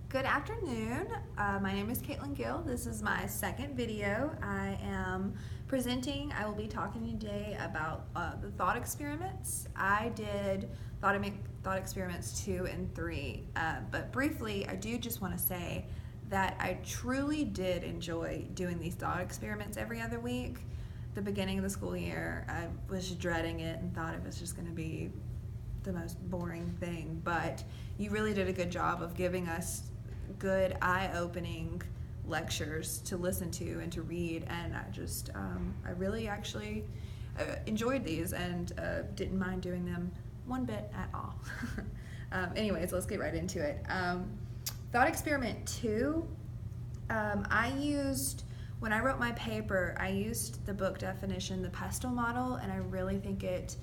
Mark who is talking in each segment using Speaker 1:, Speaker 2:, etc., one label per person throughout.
Speaker 1: Good afternoon. My name is Kaitlyn Gill. This is my second video. I will be talking today about the thought experiments. I did thought experiments 2 and 3, but briefly, I do just want to say that I truly did enjoy doing these thought experiments every other week. The beginning of the school year, I was dreading it and thought it was just going to be the most boring thing, but you really did a good job of giving us good eye-opening lectures to listen to and to read, and I really actually enjoyed these and didn't mind doing them one bit at all. Anyways, let's get right into it. Thought experiment 2, when I wrote my paper, I used the book definition, the pestle model, and I really think it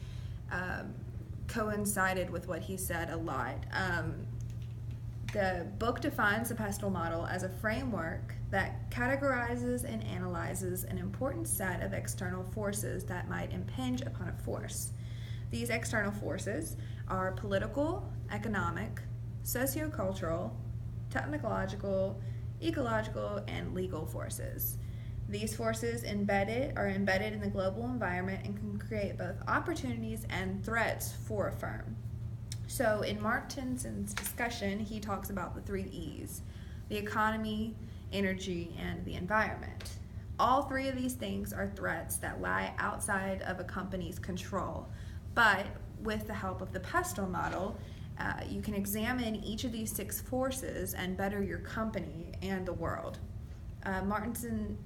Speaker 1: coincided with what he said a lot. The book defines the pestle model as a framework that categorizes and analyzes an important set of external forces that might impinge upon a force. These external forces are political, economic, sociocultural, technological, ecological, and legal forces. These forces are embedded in the global environment and can create both opportunities and threats for a firm. So in Martinson's discussion, he talks about the 3 E's: the economy, energy, and the environment. All 3 of these things are threats that lie outside of a company's control, but with the help of the pestle model, you can examine each of these 6 forces and better your company and the world. Martinson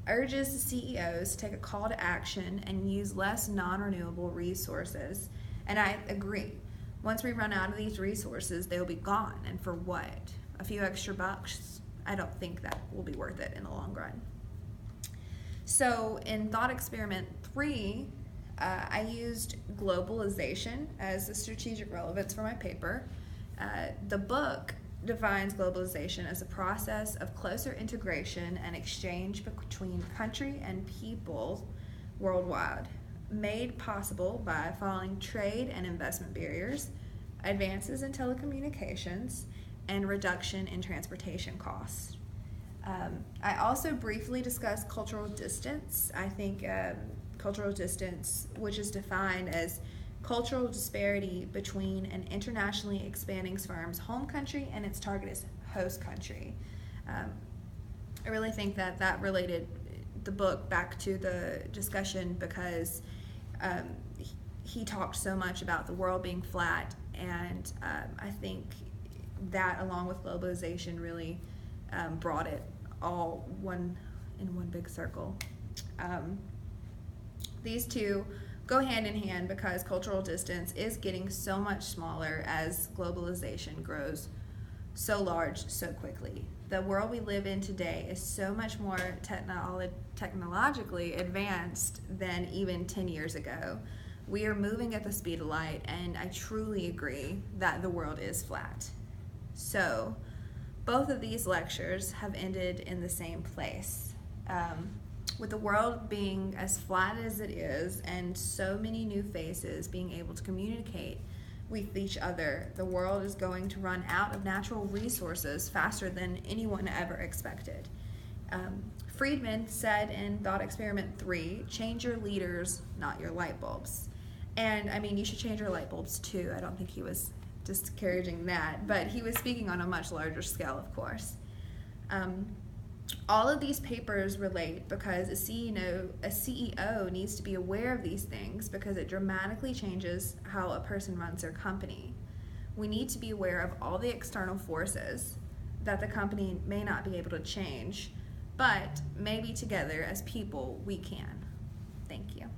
Speaker 1: urges the CEOs to take a call to action and use less non-renewable resources, and I agree. Once we run out of these resources, they will be gone, and for what? A few extra bucks? I don't think that will be worth it in the long run. So in thought experiment 3, I used globalization as the strategic relevance for my paper. The book defines globalization as a process of closer integration and exchange between country and people worldwide, made possible by falling trade and investment barriers, advances in telecommunications, and reduction in transportation costs. I also briefly discussed cultural distance. I think cultural distance, which is defined as cultural disparity between an internationally expanding firm's home country and its target host country. I really think that related the book back to the discussion because he talked so much about the world being flat, and I think that, along with globalization, really brought it all in one big circle. These two go hand in hand because cultural distance is getting so much smaller as globalization grows so large so quickly. The world we live in today is so much more technologically advanced than even 10 years ago. We are moving at the speed of light, and I truly agree that the world is flat. So both of these lectures have ended in the same place. With the world being as flat as it is and so many new faces being able to communicate with each other, the world is going to run out of natural resources faster than anyone ever expected. Friedman said in Thought Experiment 3, change your leaders, not your light bulbs. And I mean, you should change your light bulbs too. I don't think he was discouraging that, but he was speaking on a much larger scale, of course. All of these papers relate because a CEO needs to be aware of these things because it dramatically changes how a person runs their company. We need to be aware of all the external forces that the company may not be able to change, but maybe together as people we can. Thank you.